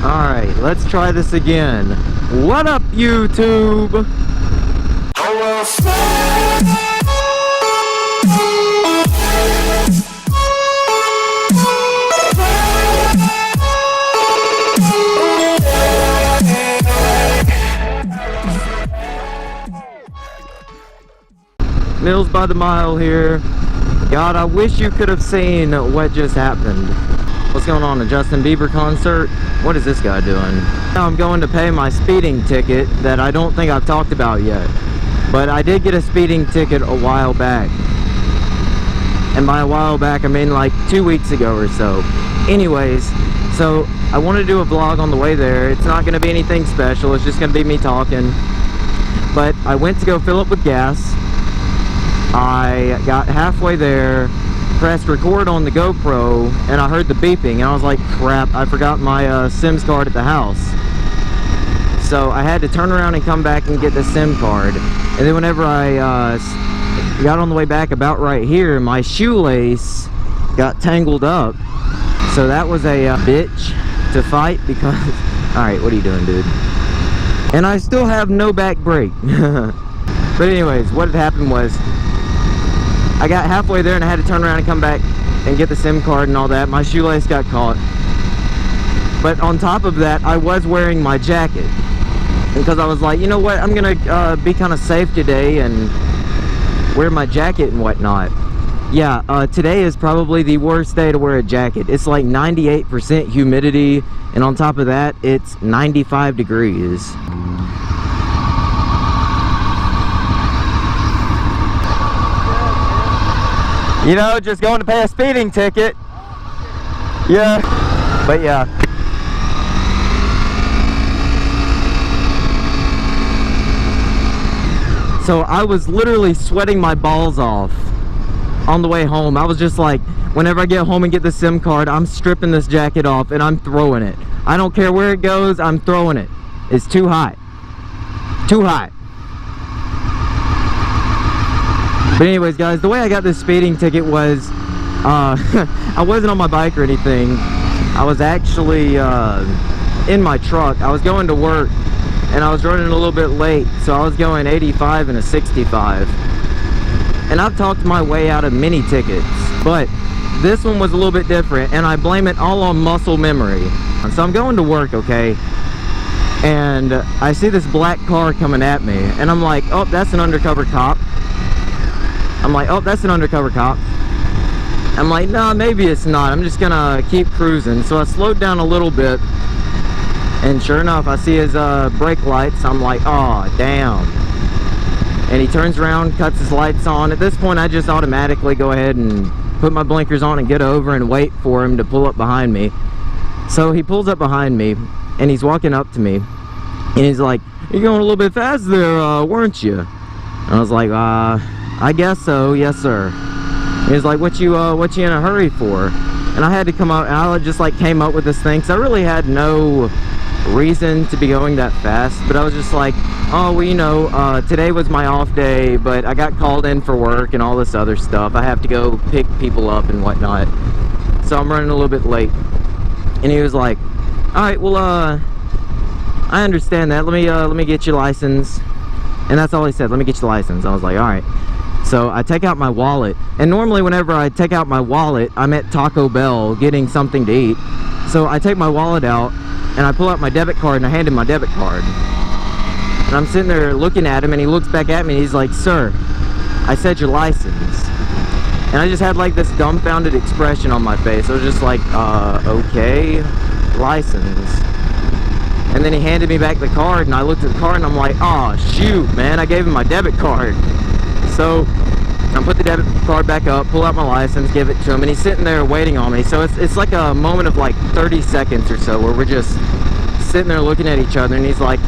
Alright, let's try this again. What up, YouTube? Mills by the mile here. God, I wish you could have seen what just happened. What's going on, a Justin Bieber concert? What is this guy doing? Now I'm going to pay my speeding ticket that I don't think I've talked about yet. But I did get a speeding ticket a while back. And by a while back, I mean like 2 weeks ago or so. Anyways, so I want to do a vlog on the way there. It's not going to be anything special. It's just going to be me talking. But I went to go fill up with gas. I got halfway there, pressed record on the GoPro, and I heard the beeping, and I was like, crap, I forgot my SIM card at the house. So I had to turn around and come back and get the SIM card. And then whenever I got on the way back about right here, my shoelace got tangled up. So that was a bitch to fight because... Alright, what are you doing, dude? And I still have no back brake. But anyways, what had happened was, I got halfway there and I had to turn around and come back and get the SIM card and all that. My shoelace got caught. But on top of that, I was wearing my jacket. Because I was like, you know what, I'm going to be kind of safe today and wear my jacket and whatnot. Yeah, today is probably the worst day to wear a jacket. It's like 98% humidity, and on top of that, it's 95 degrees. You know, just going to pay a speeding ticket. Yeah, but yeah. So I was literally sweating my balls off on the way home. I was just like, whenever I get home and get the SIM card, I'm stripping this jacket off and I'm throwing it. I don't care where it goes, I'm throwing it. It's too hot. Too hot. But anyways, guys, the way I got this speeding ticket was, I wasn't on my bike or anything. I was actually in my truck. I was going to work, and I was running a little bit late, so I was going 85 and a 65. And I've talked my way out of many tickets, but this one was a little bit different, and I blame it all on muscle memory. So I'm going to work, okay? And I see this black car coming at me, and I'm like, oh, that's an undercover cop. I'm like, oh, that's an undercover cop. I'm like, no, maybe it's not. I'm just gonna keep cruising. So I slowed down a little bit, and sure enough, I see his brake lights. I'm like, oh, damn. And he turns around, cuts his lights on. At this point, I just automatically go ahead and put my blinkers on and get over and wait for him to pull up behind me. So he pulls up behind me, and he's walking up to me, and he's like, you're going a little bit fast there, weren't you? And I was like, I guess so, yes sir. He was like, what you in a hurry for? And I had to come out, and I just like came up with this thing, because I really had no reason to be going that fast, but I was just like, oh, well, you know, today was my off day, but I got called in for work and all this other stuff. I have to go pick people up and whatnot, so I'm running a little bit late. And he was like, all right, well, I understand that. Let me get your license. And that's all he said. Let me get your license. I was like, all right. So I take out my wallet, and normally whenever I take out my wallet, I'm at Taco Bell getting something to eat. So I take my wallet out, and I pull out my debit card, and I hand him my debit card. And I'm sitting there looking at him, and he looks back at me, and he's like, sir, I said your license. And I just had like this dumbfounded expression on my face. I was just like, okay, license. And then he handed me back the card, and I looked at the card, and I'm like, oh shoot, man, I gave him my debit card. So I put the debit card back up, pull out my license, give it to him, and he's sitting there waiting on me. So it's like a moment of like 30 seconds or so where we're just sitting there looking at each other, and he's like,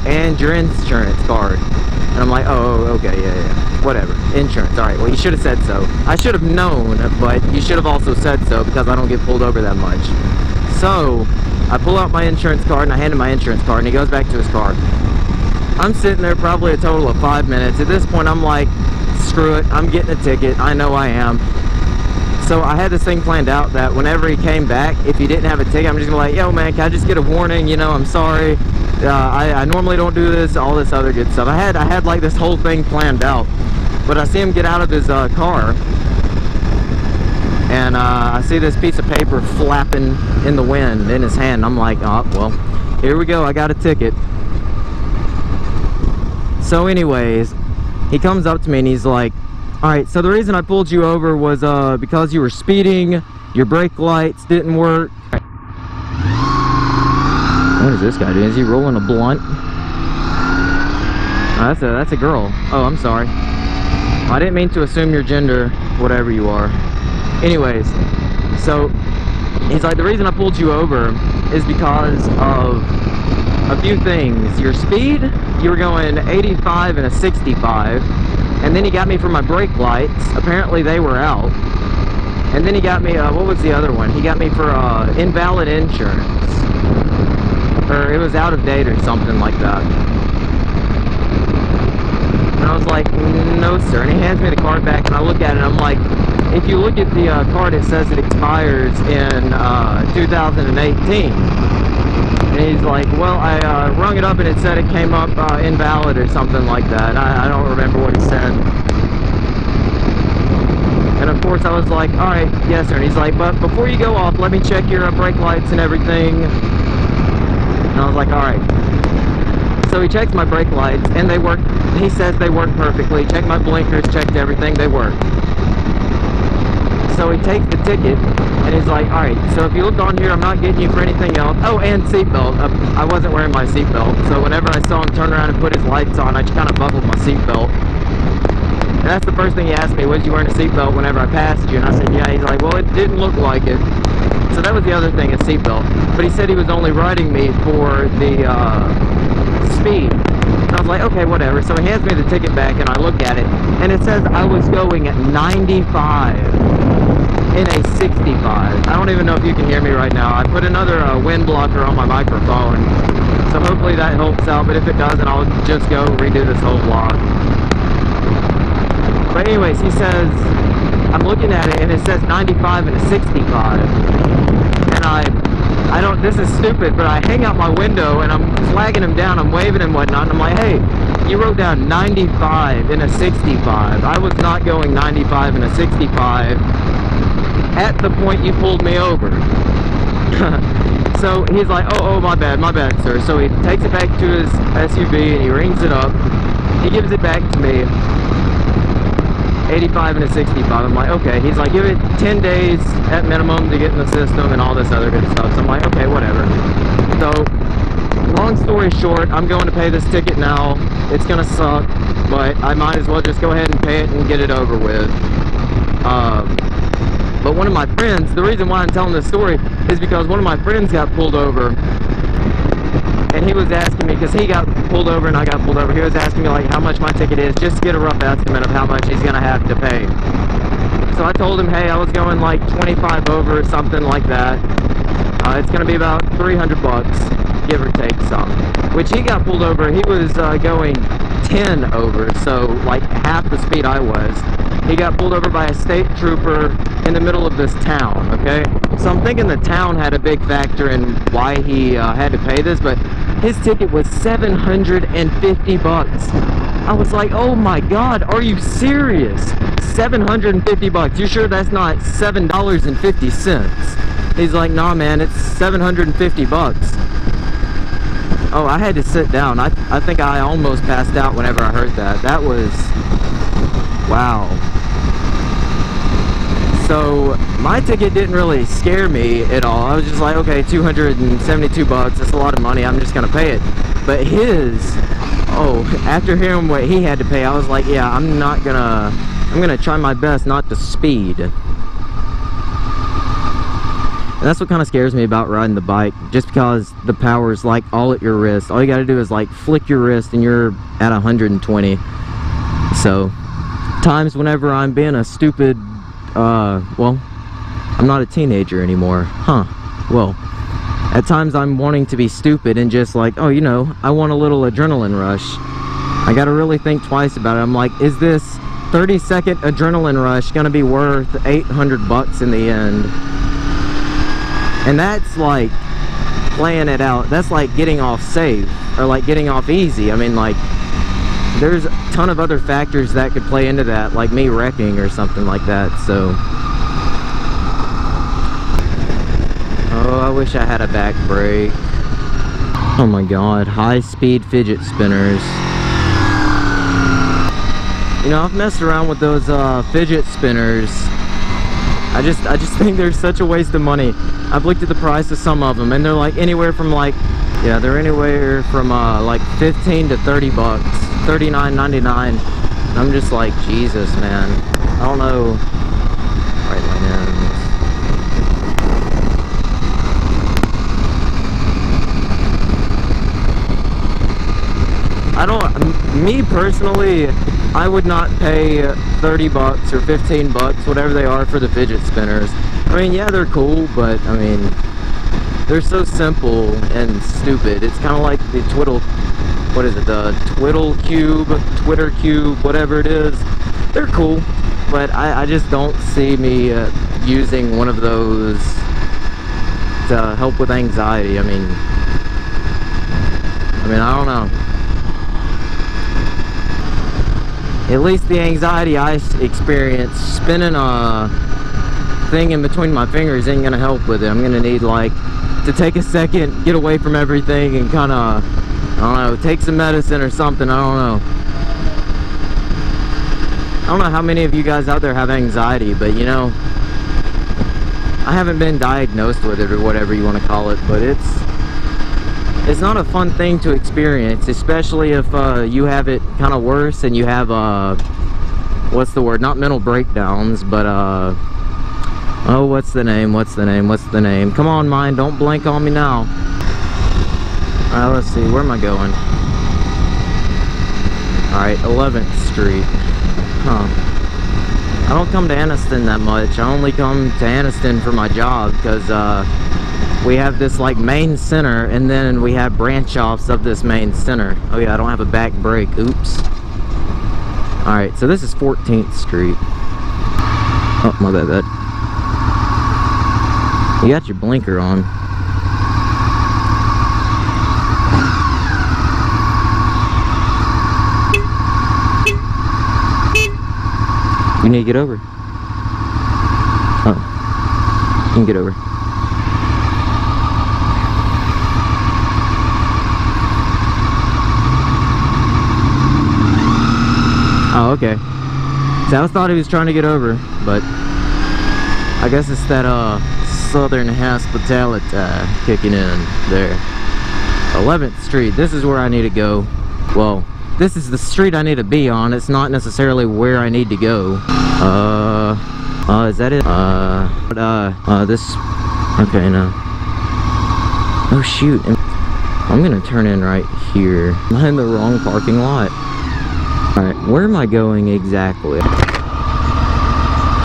and your insurance card. And I'm like, oh, okay, yeah, whatever, insurance, alright, well, you should have said so. I should have known, but you should have also said so, because I don't get pulled over that much. So I pull out my insurance card, and I hand him my insurance card, and he goes back to his car. I'm sitting there probably a total of 5 minutes. At this point, I'm like, screw it, I'm getting a ticket. I know I am. So I had this thing planned out that whenever he came back, if he didn't have a ticket, I'm just gonna be like, yo man, can I just get a warning? You know, I'm sorry. I normally don't do this, all this other good stuff. I had like this whole thing planned out. But I see him get out of his car, and I see this piece of paper flapping in the wind in his hand. I'm like, oh, well, here we go, I got a ticket. So anyways, he comes up to me and he's like, alright, so the reason I pulled you over was because you were speeding, your brake lights didn't work. What is this guy doing? Is he rolling a blunt? Oh, that's a girl. Oh, I'm sorry. I didn't mean to assume your gender, whatever you are. Anyways, so he's like, the reason I pulled you over is because of a few things. Your speed, you were going 85 and a 65, and then he got me for my brake lights. Apparently they were out. And then he got me, what was the other one? He got me for invalid insurance. Or it was out of date or something like that. And I was like, no sir. And he hands me the card back and I look at it and I'm like, if you look at the card, it says it expires in 2018. And he's like, well, I rung it up and it said it came up invalid or something like that. I don't remember what he said. And of course I was like, alright, yes sir. And he's like, but before you go off, let me check your brake lights and everything. And I was like, alright. So he checks my brake lights and they work. He says they work perfectly. Checked my blinkers, checked everything, they work. So he takes the ticket and he's like, alright, so if you look on here, I'm not getting you for anything else. Oh, and seatbelt. I wasn't wearing my seatbelt. So whenever I saw him turn around and put his lights on, I just kind of buckled my seatbelt. And that's the first thing he asked me, was you wearing a seatbelt whenever I passed you? And I said, yeah. He's like, well, it didn't look like it. So that was the other thing, a seatbelt. But he said he was only riding me for the speed. And I was like, okay, whatever. So he hands me the ticket back and I look at it. And it says I was going at 95 in a 65. I don't even know if you can hear me right now. I put another wind blocker on my microphone. So hopefully that helps out. But if it doesn't, I'll just go redo this whole vlog. But anyways, he says, I'm looking at it and it says 95 and a 65. And I don't, this is stupid, but I hang out my window and I'm flagging him down, I'm waving and whatnot, and I'm like, hey, you wrote down 95 in a 65. I was not going 95 in a 65 at the point you pulled me over. So he's like, oh, my bad, sir. So he takes it back to his SUV and he rings it up. He gives it back to me. 85 and a 65. I'm like, okay. He's like, give it 10 days at minimum to get in the system and all this other good stuff. So I'm like, okay, whatever. So, long story short, I'm going to pay this ticket now. It's gonna suck, but I might as well just go ahead and pay it and get it over with. But one of my friends, the reason why I'm telling this story is because one of my friends got pulled over. And he was asking me, because he got pulled over and I got pulled over, he was asking me like how much my ticket is, just to get a rough estimate of how much he's going to have to pay. So I told him, hey, I was going like 25 over or something like that. It's going to be about 300 bucks, give or take some. Which he got pulled over, he was going 10 over, so like half the speed I was. He got pulled over by a state trooper in the middle of this town, okay? So I'm thinking the town had a big factor in why he had to pay this, but his ticket was 750 bucks. I was like, oh my god, are you serious? 750 bucks. You sure that's not $7.50? He's like, nah man, it's 750 bucks. Oh, I had to sit down. I think I almost passed out whenever I heard that. That was... wow. So, my ticket didn't really scare me at all. I was just like, okay, 272 bucks, that's a lot of money, I'm just gonna pay it. But his, oh, after hearing what he had to pay, I was like, yeah, I'm gonna try my best not to speed. And that's what kind of scares me about riding the bike, just because the power is like all at your wrist. All you gotta do is like flick your wrist and you're at 120. So, times whenever I'm being a stupid, well, I'm not a teenager anymore. Huh. Well, at times I'm wanting to be stupid and just like, oh, you know, I want a little adrenaline rush. I gotta really think twice about it. I'm like, is this 30-second adrenaline rush gonna be worth $800 in the end. And that's like playing it out. That's like getting off safe, or like getting off easy. I mean, like, there's a ton of other factors that could play into that, like me wrecking or something like that. So, oh, I wish I had a back brake. Oh my god, high-speed fidget spinners. You know, I've messed around with those fidget spinners. I just think they're such a waste of money. I've looked at the price of some of them, and they're like anywhere from like, yeah, they're anywhere from like 15 to 30 bucks, $39.99. I'm just like, Jesus, man. I don't know. Right line I don't, me personally, I would not pay 30 bucks or 15 bucks, whatever they are, for the fidget spinners. I mean, yeah, they're cool, but I mean, they're so simple and stupid. It's kind of like the what is it, the Twitter cube, whatever it is. They're cool, but I just don't see me using one of those to help with anxiety. I mean, I don't know. At least the anxiety I experience spinning a thing in between my fingers ain't gonna help with it. I'm gonna need like to take a second, get away from everything, and kind of, I don't know, take some medicine or something. I don't know. I don't know how many of you guys out there have anxiety, but you know, I haven't been diagnosed with it or whatever you want to call it, but it's not a fun thing to experience, especially if you have it kind of worse and you have what's the word, not mental breakdowns, but oh, what's the name, come on, mind, don't blank on me now. Alright, let's see, where am I going? Alright, 11th Street. Huh. I don't come to Anniston that much. I only come to Anniston for my job, because we have this like main center, and then we have branch offs of this main center. Oh yeah, I don't have a back brake. Oops. Alright, so this is 14th Street. Oh, my bad. You got your blinker on. You need to get over. Oh, you can get over. Oh, okay. See, I thought he was trying to get over, but I guess it's that southern hospitality kicking in there. 11th Street. This is where I need to go. Well, this is the street I need to be on. It's not necessarily where I need to go. Is that it? This. Okay, no. Oh shoot! I'm gonna turn in right here. I'm in the wrong parking lot. Alright, where am I going exactly?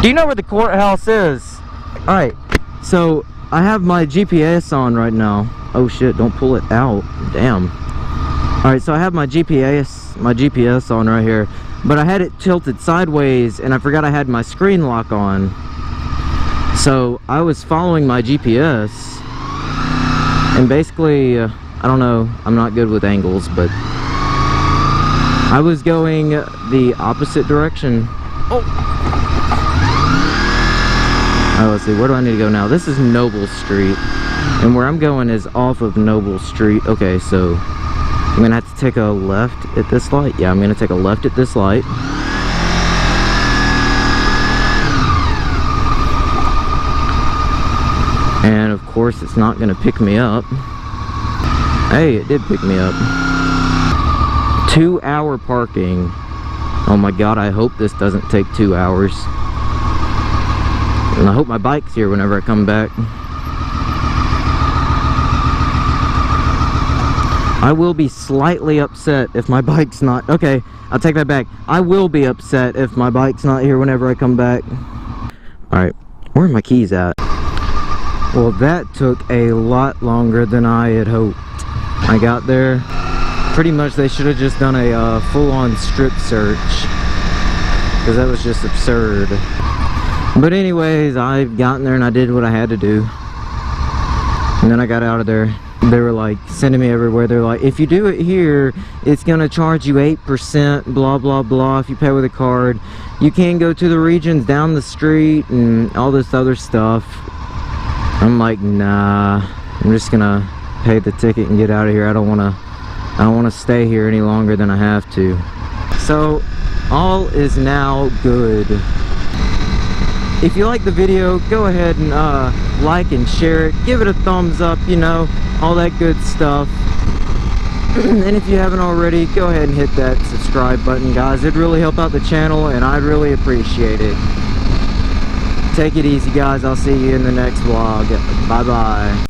Do you know where the courthouse is? Alright, so I have my GPS on right now. Oh shit, don't pull it out. Damn. Alright, so I have my GPS on right here, but I had it tilted sideways and I forgot I had my screen lock on. So I was following my GPS, and basically, I don't know, I'm not good with angles, but I was going the opposite direction. Oh, let's see, where do I need to go now? This is Noble Street, and where I'm going is off of Noble Street. Okay, so I'm gonna have to take a left at this light. Yeah, I'm gonna take a left at this light. And of course, it's not gonna pick me up. Hey, it did pick me up. 2-hour parking. Oh my god, I hope this doesn't take 2 hours. And I hope my bike's here whenever I come back. I will be slightly upset if my bike's not... Okay, I'll take that back. I will be upset if my bike's not here whenever I come back. Alright, where are my keys at? Well, that took a lot longer than I had hoped. I got there. Pretty much they should have just done a full-on strip search. because that was just absurd. But anyways, I've gotten there and I did what I had to do. And then I got out of there. They were like sending me everywhere. They're like, if you do it here, it's gonna charge you 8%, blah blah blah, if you pay with a card. You can go to the regions down the street and all this other stuff. I'm like, nah, I'm just gonna pay the ticket and get out of here. I don't wanna stay here any longer than I have to. So all is now good. If you like the video, go ahead and like and share it, give it a thumbs up, you know, all that good stuff. And if you haven't already, go ahead and hit that subscribe button, guys. It'd really help out the channel and I'd really appreciate it. Take it easy, guys. I'll see you in the next vlog. Bye bye.